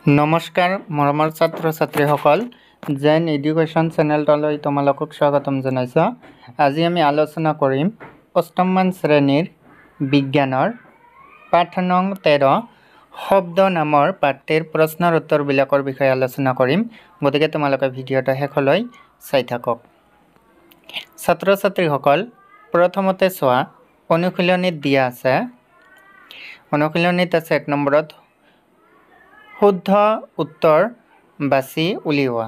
নমস্কাৰ মৰমৰ ছাত্ৰ ছাত্ৰীসকল জেন এডুকেশ্যন চেনেললৈ তোমালোকক স্বাগতম জনাইছো। আজি আমি আলোচনা কৰিম অষ্টমমান শ্ৰেণীৰ বিজ্ঞানৰ পাঠ নং 13 শব্দ নামৰ পাঠটিৰ প্ৰশ্নৰ উত্তৰবিলাকৰ বিষয়ে আলোচনা কৰিম। গতিকে তোমালোকে ভিডিঅ'টো শেষলৈ চাই থাকক। ছাত্ৰ ছাত্ৰীসকল প্ৰথমতে চোৱা অনুশীলনীত দিয়া আছে। অনুশীলনীত আছে 1 নম্বৰত শুদ্ধ উত্তৰ বাছি উলিওৱা।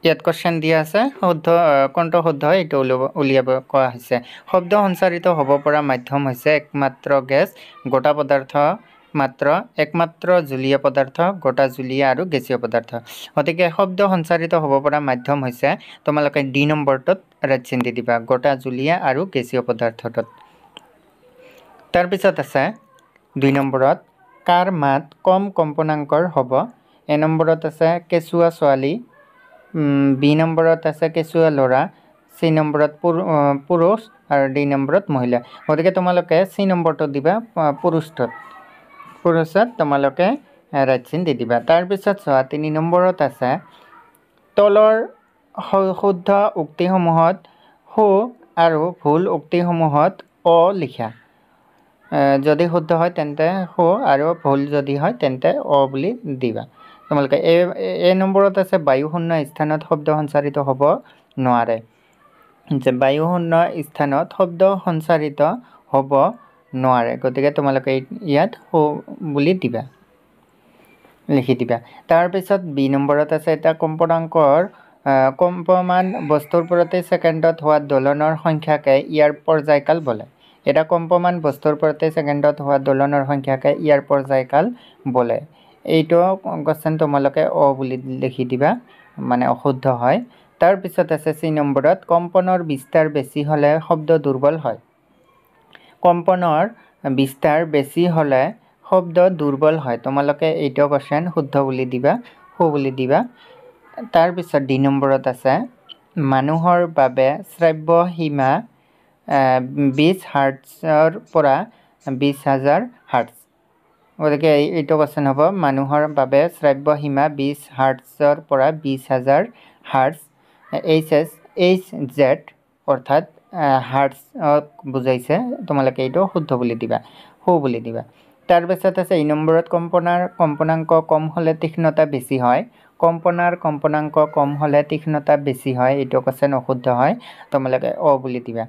ইয়াত কোৱেশ্চন দিয়া আছে শুদ্ধ কোনটো শুদ্ধ এইটো উলিয়াব কোৱা হৈছে। শব্দ সঞ্চাৰিত হ'ব পৰা মাধ্যম হৈছে একমাত্ৰ গেছ, গোটা পদাৰ্থ, একমাত্ৰ জুলীয় পদাৰ্থ, গোটা জুলীয়া আৰু গেছীয় পদাৰ্থ। গতিকে শব্দ সঞ্চাৰিত হ'ব পৰা মাধ্যম হৈছে তোমালোকে ডি নম্বৰটোত ৰাইট চিন দি দিবা, গোটা জুলীয়া আৰু গেছীয় পদাৰ্থটোত। তাৰপিছত আছে 2 নম্বৰত কাৰ মাত কম কম্পনাংকৰ হ'ব। এ নম্বৰত আছে কেঁচুৱা ছোৱালী, বি নম্বৰত আছে কেঁচুৱা ল'ৰা, চি নম্বৰত পুৰুষ আৰু ডি নম্বৰত মহিলা। গতিকে তোমালোকে চি নম্বৰটো দিবা পুৰুষত তোমালোকে ৰাইট চিন দি দিবা। তাৰপিছত চোৱা 3 নম্বৰত আছে তলৰ শুদ্ধ উক্তিসমূহত সু আৰু ভুল উক্তিসমূহত অ লিখা। যদি শুদ্ধ হয় তেন্তে সু আৰু ভুল যদি হয় তেন্তে অ বুলি দিবা। তোমালোকে এ নম্বৰত আছে বায়ু শূন্য স্থানত শব্দ সঞ্চাৰিত হ'ব নোৱাৰে। যে বায়ু শূন্য স্থানত শব্দ সঞ্চাৰিত হ'ব নোৱাৰে। গতিকে তোমালোকে ইয়াত সু বুলি দিবা, লিখি দিবা। তাৰপিছত বি নম্বৰত আছে এটা কম্পনাংকৰ কম্পমান বস্তুৰ প্ৰতি ছেকেণ্ডত হোৱা দোলনৰ সংখ্যাকে ইয়াৰ পৰ্যায়কাল বোলে। এটা কম্পমান বস্তুৰ প্ৰতি ছেকেণ্ডত হোৱা দোলনৰ সংখ্যাকে ইয়াৰ পৰ্যায়কাল বোলে। এইটো কোৱেশ্চন তোমালোকে অ বুলি লিখি দিবা, মানে অশুদ্ধ হয়। তাৰপিছত আছে চি নম্বৰত কম্পনৰ বিস্তাৰ বেছি হ'লে শব্দ দুৰ্বল হয়। কম্পনৰ বিস্তাৰ বেছি হ'লে শব্দ দুৰ্বল হয়। তোমালোকে এইটো কোৱেশ্চন শুদ্ধ বুলি দিবা, সু বুলি দিবা। তাৰপিছত ডি নম্বৰত আছে মানুহৰ বাবে শ্ৰাব্য সীমা 20 হাৰ্টছৰ পৰা 20,000 হাৰ্টছ। গতিকে এইটো কোৱেশ্চন হ'ব মানুহৰ বাবে শ্ৰাব্য সীমা 20 হাৰ্টছৰ পৰা 20,000 হাৰ্টছ। HZ অৰ্থাৎ হাৰ্টছক বুজাইছে। তোমালোকে এইটো শুদ্ধ বুলি দিবা, সু বুলি দিবা। তাৰপিছত আছে এই নম্বৰত কম্পনাংক কম হ'লে তীক্ষ্ণতা বেছি হয়। কম্পনাংক কম হ'লে তীক্ষ্ণতা বেছি হয়। এইটো কোৱেশ্চন অশুদ্ধ হয়। তোমালোকে অ বুলি দিবা।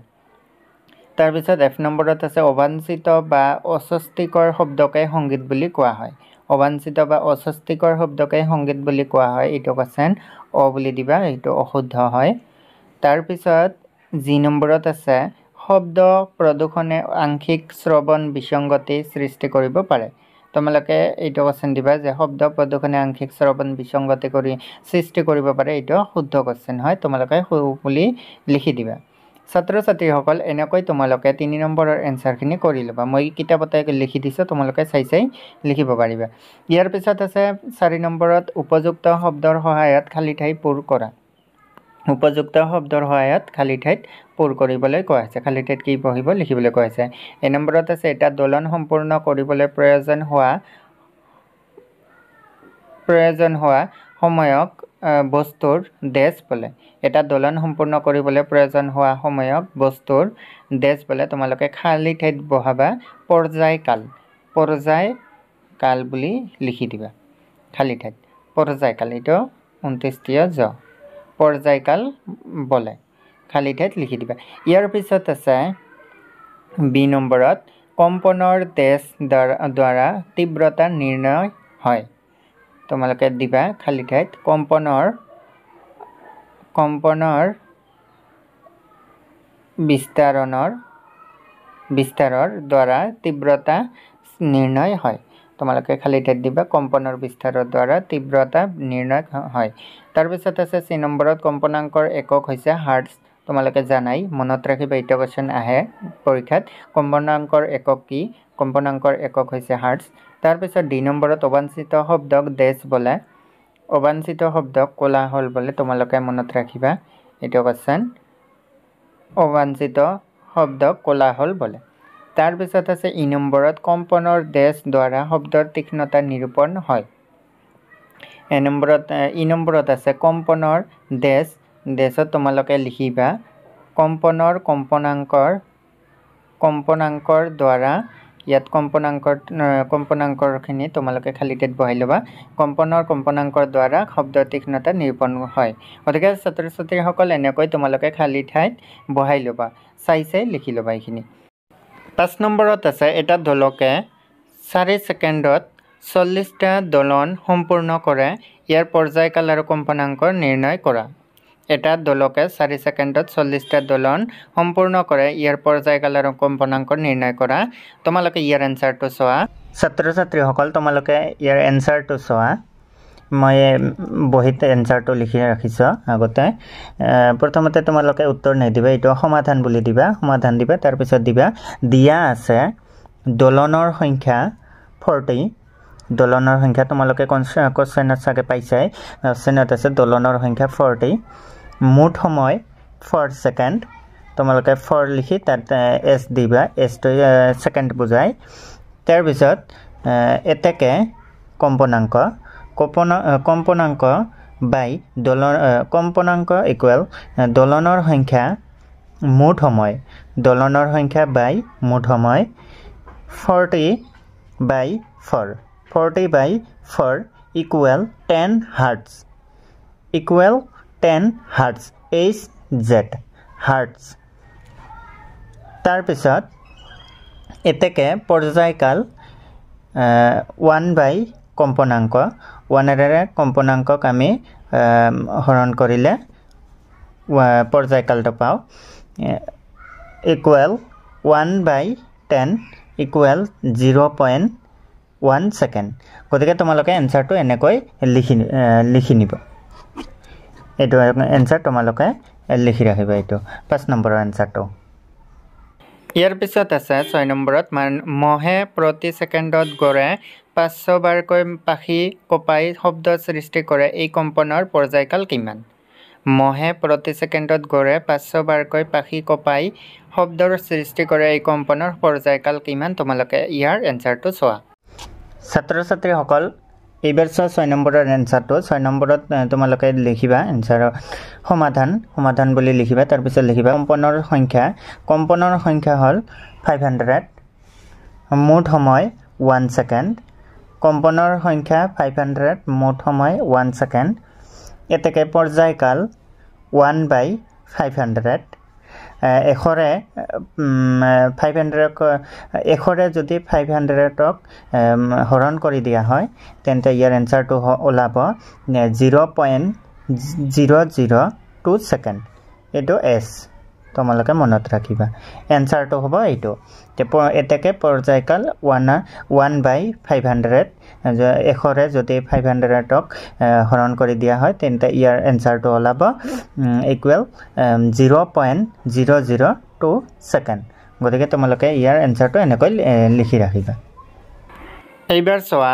তাৰপিছত এফ নম্বৰত আছে অবাঞ্ছিত বা অস্বস্তিকৰ শব্দকে সংগীত বুলি কোৱা হয়। অবাঞ্ছিত বা অস্বস্তিকৰ শব্দকে সংগীত বুলি কোৱা হয়। এইটো কোৱেশ্চন অ বুলি দিবা, এইটো অশুদ্ধ হয়। তাৰপিছত জি নম্বৰত আছে শব্দ প্ৰদূষণে আংশিক শ্ৰৱণ বিসংগতি সৃষ্টি কৰিব পাৰে। তোমালোকে এইটো কোৱেশ্চন দিবা যে শব্দ প্ৰদূষণে আংশিক শ্ৰৱণ বিসংগতি সৃষ্টি কৰিব পাৰে। এইটো শুদ্ধ কোৱেশ্চন হয়। তোমালোকে সু বুলি লিখি দিবা। ছাত্ৰ ছাত্ৰীসকল এনেকৈ তোমালোকে 3 নম্বৰৰ এনচাৰখিনি কৰি ল'বা। মই কিতাপতে লিখি দিছোঁ, তোমালোকে চাই লিখিব পাৰিবা। ইয়াৰ পিছত আছে 4 নম্বৰত উপযুক্ত শব্দৰ সহায়ত খালী ঠাই পূৰ কৰা। উপযুক্ত শব্দৰ সহায়ত খালী ঠাইত পূৰ কৰিবলৈ কোৱা হৈছে। খালী ঠাইত কি বহিব লিখিবলৈ কোৱা হৈছে। এই নম্বৰত আছে এটা দোলন সম্পূৰ্ণ কৰিবলৈ প্ৰয়োজন হোৱা সময়ক বস্তুৰ ডেছ বোলে। এটা দোলন সম্পূৰ্ণ কৰিবলৈ প্ৰয়োজন হোৱা সময়ক বস্তুৰ ডেছ বোলে। তোমালোকে খালী ঠাইত বহাবা পৰ্যায়কাল বুলি লিখি দিবা। খালী ঠাইত পৰ্যায়কাল, এইটো 29 জ পৰ্যায়কাল বোলে। খালী ঠাইত লিখি দিবা। ইয়াৰ পিছত আছে বি নম্বৰত কম্পনৰ ডেছ দ্বাৰা তীব্ৰতা নিৰ্ণয় হয়। তোমালোকে দিবা খালী ঠাইত কম্পনৰ বিস্তাৰৰ দ্বাৰা তীব্ৰতা নিৰ্ণয় হয়। তোমালোকে খালী ঠাইত দিবা কম্পনৰ বিস্তাৰৰ দ্বাৰা তীব্ৰতা নিৰ্ণয় হয়। তাৰপিছত আছে চি নম্বৰত কম্পনাংকৰ একক হৈছে হাৰ্টছ। তোমালোকে জানাই, মনত ৰাখিবা, এইটো কোৱেশ্চন আহে পৰীক্ষাত। কম্পনাংকৰ একক কি? কম্পনাংকৰ একক হৈছে হাৰ্টছ। তাৰপিছত ডি নম্বৰত অবাঞ্ছিত শব্দক ডেছ বোলে। অবাঞ্ছিত শব্দক কোলাহল বোলে। তোমালোকে মনত ৰাখিবা এইটো কোৱেশ্চন, অবাঞ্ছিত শব্দক কোলাহল বোলে। তাৰপিছত আছে ই নম্বৰত কম্পনৰ ডেছ দ্বাৰা শব্দৰ তীক্ষ্ণতা নিৰূপণ হয়। ই নম্বৰত আছে কম্পনৰ দেশ দেশত তোমালোকে লিখিবা কম্পনৰ কম্পনাঙ্কৰ দ্বাৰা ইয়াত কম্পনাঙ্কৰখিনি তোমালোকে খালী ঠাইত বহাই ল'বা কম্পনৰ কম্পনাঙ্কৰ দ্বাৰা শব্দ তীক্ষ্ণতা নিৰূপণ হয় গতিকে ছাত্ৰ ছাত্ৰীসকল এনেকৈ তোমালোকে খালী ঠাইত বহাই ল'বা চাই লিখি ল'বা এইখিনি 5 নম্বৰত আছে এটা দলকে 4 ছেকেণ্ডত 40টা দলন সম্পূৰ্ণ কৰে ইয়াৰ পৰ্যায়কাল আৰু কম্পনাঙ্ক নিৰ্ণয় কৰা এটা দলকে 4 ছেকেণ্ডত 40টা দলন সম্পূৰ্ণ কৰে ইয়াৰ পৰ্যায়কাল আৰু কম্পনাঙ্ক নিৰ্ণয় কৰা তোমালোকে ইয়াৰ এনসাৰটো চোৱা ছাত্ৰ ছাত্ৰীসকল তোমালোকে ইয়াৰ এনসাৰটো চোৱা মই বহিত এনসাৰটো লিখি ৰাখিছো আগতে প্ৰথমতে তোমালোকে উত্তৰ নিদিবা এটো সমাধান বুলি দিবা সমাধান দিবা তাৰ পিছত দিবা দিয়া আছে দলনৰ সংখ্যা 40 দলনৰ সংখ্যা তোমালোকে কোশ্চেনত সাকে পাইছাই কোশ্চেনত আছে দলনৰ সংখ্যা 40 মুঠ সময় 4 সেকেন্ড তোমালোকে 4 লিখি তাত s দিবা s তো সেকেন্ড বুজায় তাৰ পিছত এতেকে কম্পনাঙ্ক বাই কম্পনাঙ্ক ইকুয়াল দলনৰ সংখ্যা মুঠ সময় দলনৰ সংখ্যা বাই মুঠ সময় 40 by 4 equal 10 hertz equal 10 hertz hz hertz তাৰ পিছত এতেকে পৰ্যায়কাল 1 by কম্পনাঙ্ক 1 এৰে কম্পনাঙ্কক আমি হৰণ কৰিলে পৰ্যায়কালটো পাও equal 1 by 10 equal 0.1 সেকেন্ড গতিকে তোমালোকে এনসারটো এনেকৈ লিখি নিব এটো এনসার তোমালোকে লিখি ৰাখিবা এটো 5 নম্বৰৰ এনসাৰটো ইয়াৰ পিছত আছে 6 নম্বৰত মহে প্ৰতি সেকেন্ডত গড়ে 500 বাৰকৈ পাখি কপাই শব্দ সৃষ্টি কৰে এই কম্পনৰ পৰ্যায়কাল কিমান মহে প্ৰতি সেকেন্ডত গড়ে 500 বাৰকৈ পাখি কপাই শব্দৰ সৃষ্টি কৰে এই কম্পনৰ পৰ্যায়কাল কিমান তোমালোকে ইয়াৰ এনসাৰটো চোৱা ছাত্ৰ ছাত্ৰীসকল এইবাৰ 6 নম্বৰৰ এনসাৰটো 6 নম্বৰত তোমালোকে লিখিবা এনসাৰ সমাধান বুলি লিখিবা তাৰ পিছত লিখিবা কম্পনৰ সংখ্যা হল 500 মুঠ সময় 1 সেকেন্ড কম্পনৰ সংখ্যা 500 মুঠ সময় 1 সেকেন্ড এতেকে পৰ্যায়কাল 1 by 500 এখৰে 500 যদি 500ক হৰণ কৰি দিয়া হয় তেন্তে ইয়াৰ এনসাৰটো ওলাব 0.002 সেকেন্ড এটো s তোমালোকে মনত ৰাখিবা এনসাৰটো হ'ব এটো এতেকে পৰ্যায়কাল 1 by 500 এখৰে যদি 500ক হৰণ কৰি দিয়া হয় তেন্তে ইয়াৰ এনসাৰটো ওলাব ইকুৱেল 0.002 সেকেন্ড গতিকে তোমালোকে ইয়াৰ এনসাৰটো এনেকৈ লিখি ৰাখিবা এইবাৰ চোৱা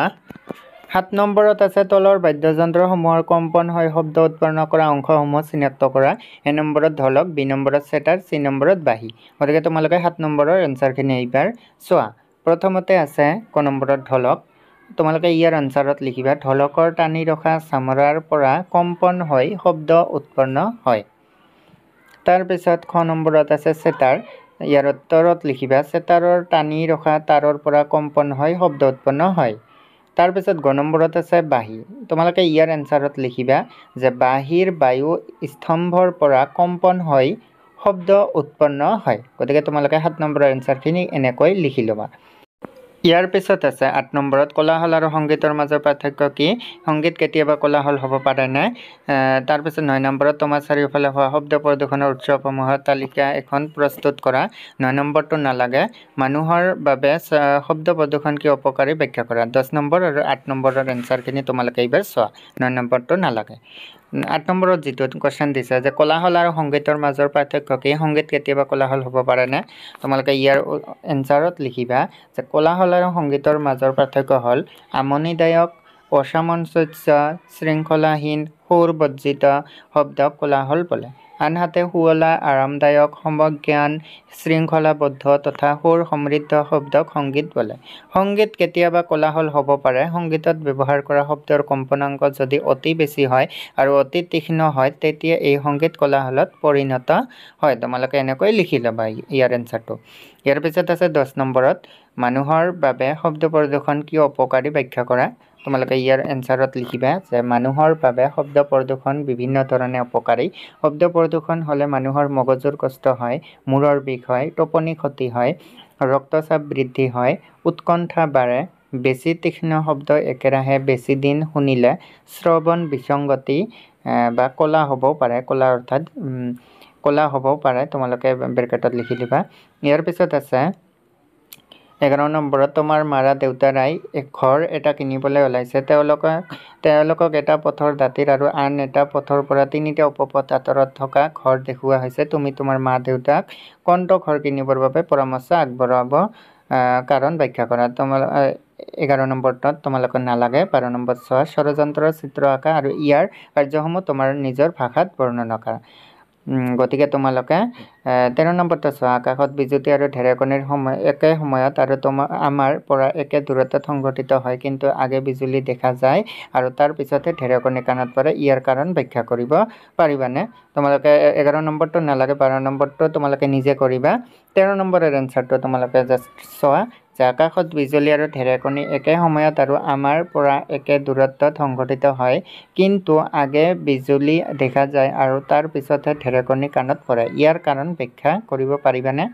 7 নম্বৰত আছে তলৰ বাদ্যযন্ত্ৰসমূহৰ কম্পন হৈ শব্দ উৎপন্ন কৰা অংশসমূহ চিনাক্ত কৰা এ নম্বৰত ঢোলক বি নম্বৰত সেতাৰ চি নম্বৰত বাঁহী গতিকে তোমালোকে 7 নম্বৰৰ এনসাৰখিনি এইবাৰ চোৱা প্ৰথমতে আছে ক নম্বৰত ঢোলক তোমালোকে ইয়াৰ আনসাৰত লিখিবা ঢোলকৰ টানি ৰখা চামৰাৰ পৰা কম্পন হৈ শব্দ উৎপন্ন হয় তাৰ পিছত খ নম্বৰত আছে সেতাৰ ইয়াৰ উত্তৰত লিখিবা সেতাৰৰ টানি ৰখা তাৰৰ পৰা কম্পন হৈ শব্দ উৎপন্ন হয় তাৰ পিছত গ নম্বৰত আছে বাঁহী তোমালোকে ইয়াৰ আনসাৰত লিখিবা যে বাঁহীৰ বায়ু স্তম্ভৰ পৰা কম্পন হৈ শব্দ উৎপন্ন হয় গতিকে তোমালোকে 7 নম্বৰৰ আনসাৰখিনি এনেকৈ লিখি লবা ইয়াৰ পিছত আছে 8 নম্বৰত কোলাহল আৰু সংগীতৰ মাজৰ পাৰ্থক্য কি সংগীত কেতিয়াবা কোলাহল হ'ব পাৰে না তাৰ পিছত 9 নম্বৰত তোমাৰ চাৰিওফালে হোৱা শব্দ প্ৰদূষণৰ উৎসসমূহৰ তালিকা এখন প্ৰস্তুত কৰা 9 নম্বৰটো নালাগে মানুহৰ বাবে শব্দ প্ৰদূষণ কি উপকাৰী ব্যাখ্যা কৰা 10 নম্বৰ আৰু 8 নম্বৰৰ এনসাৰখিনি তোমালোকে এইবাৰ চোৱা 9 নম্বৰটো নালাগে 8 নম্বৰত যেটো কোশ্চেন দিছে যে কোলাহল আৰু সংগীতৰ মাজৰ পাৰ্থক্য কি সংগীত কেতিয়াবা কোলাহল হ'ব পাৰে না তোমালোকে ইয়াৰ এনসাৰত লিখিবা যে কোলাহল আৰু সংগীতৰ মাজৰ পাৰ্থক্য হল আমনিদায়ক অসামঞ্জস্য শৃংখলাহীন সুৰ বজ্জিত শব্দ কোলাহল বোলে আনহাতে শুৱলা আৰামদায়ক সমজ্ঞান শৃংখলাবদ্ধ তথা সুৰ সমৃদ্ধ শব্দক সংগীত বোলে। সংগীত কেতিয়াবা কোলাহল হ'ব পাৰে। সংগীতত ব্যৱহাৰ কৰা শব্দৰ কম্পনাংক যদি অতি বেছি হয় আৰু অতি তীক্ষ্ণ হয় তেতিয়া এই সংগীত কোলাহলত পৰিণত হয়। তোমালোকে এনেকৈ লিখি ল'বা ইয়াৰ এনচাৰটো। ইয়াৰ পিছত আছে 10 নম্বৰত মানুহৰ বাবে শব্দ প্ৰদূষণ কিয় অপকাৰী ব্যাখ্যা কৰা। তোমালোকে ইয়াৰ এনচাৰত লিখিবা যে মানুহৰ বাবে শব্দ প্ৰদূষণ বিভিন্ন ধৰণে অপকাৰী। শব্দ প্ৰদূষণ হ'লে মানুহৰ মগজুৰ কষ্ট হয়, মূৰৰ বিষ হয়, টোপনি ক্ষতি হয়, ৰক্তচাপ বৃদ্ধি হয়, উৎকণ্ঠা বাঢ়ে। বেছি তীক্ষ্ণ শব্দ একেৰাহে বেছি দিন শুনিলে শ্ৰৱণ বিসংগতি বা ক'লা হ'বও পাৰে। ক'লা অৰ্থাৎ ক'লা হ'বও পাৰে। তোমালোকে ব্ৰেকেটত লিখি দিবা। ইয়াৰ পিছত আছে 11 নম্বৰত তোমাৰ মাৰা দেউতাৰাই ঘৰ এটা কিনিবলৈ ওলাইছে। তেওঁলোকক এটা পথৰ দাঁতিৰ আৰু আন এটা পথৰ পৰা 3টা উপপথ আঁতৰত থকা ঘৰ দেখুওৱা হৈছে। তুমি তোমাৰ মা দেউতাক কোনটো ঘৰ কিনিবৰ বাবে পৰামৰ্শ আগবঢ়াব কাৰণ ব্যাখ্যা কৰা। 11 নম্বৰটোত তোমালোকৰ নালাগে। 12 নম্বৰ চোৱা ষড়যন্ত্ৰৰ চিত্ৰ আঁকা আৰু ইয়াৰ কাৰ্যসমূহ তোমাৰ নিজৰ ভাষাত বৰ্ণনা কৰা। গতিকে তোমালোকে 13 নম্বৰটো চোৱা আকাশত বিজুতি আৰু ঢেৰেকনিৰ একে সময়ত আৰু আমাৰ পৰা একে দূৰত্বত সংঘটিত হয়, কিন্তু আগে বিজুলী দেখা যায় আৰু তাৰ পিছতহে ঢেৰেকনি কাণত পৰে। ইয়াৰ কাৰণ ব্যাখ্যা কৰিব পাৰিবানে? তোমালোকে 11 নম্বৰটো নালাগে, 12 নম্বৰটো তোমালোকে নিজে কৰিবা। 13 নম্বৰৰ এনচাৰটো তোমালোকে জাষ্ট চোৱা যে আকাশত বিজুলী আৰু ঢেৰেকনি একে সময়ত আৰু আমাৰ পৰা একে দূৰত্বত সংঘটিত হয়, কিন্তু আগে বিজুলী দেখা যায় আৰু তাৰ পিছতহে ঢেৰেকনি কাণত পৰে। ইয়াৰ কাৰণ ব্যাখ্যা কৰিব পাৰিবানে?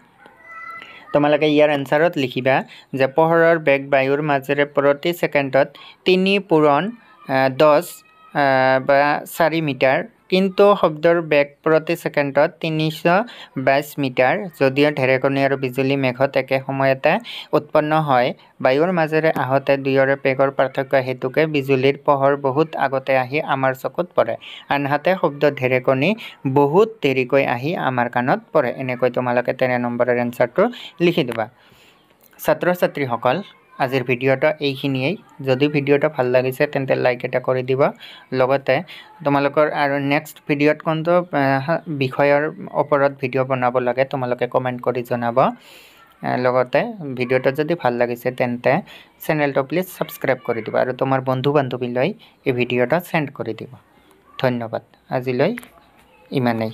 তোমালোকে ইয়াৰ এনচাৰত লিখিবা যে পোহৰৰ বেগ বায়ুৰ মাজেৰে প্ৰতি ছেকেণ্ডত 3.10 বা 4 মিটাৰ, কিন্তু শব্দৰ বেগ প্ৰতি ছেকেণ্ডত 322 মিটাৰ। যদিও ঢেৰেকনি আৰু বিজুলী মেঘত একে সময়তে উৎপন্ন হয়, বায়ুৰ মাজেৰে আহোঁতে দুয়োৰে বেগৰ পাৰ্থক্য হেতুকে বিজুলীৰ পোহৰ বহুত আগতে আহি আমাৰ চকুত পৰে, আনহাতে শব্দ ঢেৰেকনি বহুত দেৰিকৈ আহি আমাৰ কাণত পৰে। এনেকৈ তোমালোকে 13 নম্বৰৰ এনচাৰটো লিখি দিবা। ছাত্ৰ ছাত্ৰীসকল, আজিৰ ভিডিঅ'টো এইখিনিয়েই। যদি ভিডিঅ'টো ভাল লাগিছে তেন্তে লাইক এটা কৰি দিবা। লগতে তোমালোকৰ আৰু নেক্সট ভিডিঅ'ত কোনটো বিষয়ৰ ওপৰত ভিডিঅ' বনাব লাগে তোমালোকে কমেণ্ট কৰি জনাব। লগতে ভিডিঅ'টো যদি ভাল লাগিছে তেন্তে চেনেলটো প্লিজ ছাবস্ক্ৰাইব কৰি দিবা আৰু তোমাৰ বন্ধু বান্ধৱীলৈ এই ভিডিঅ'টো চেণ্ড কৰি দিবা। ধন্যবাদ। আজিলৈ ইমানেই।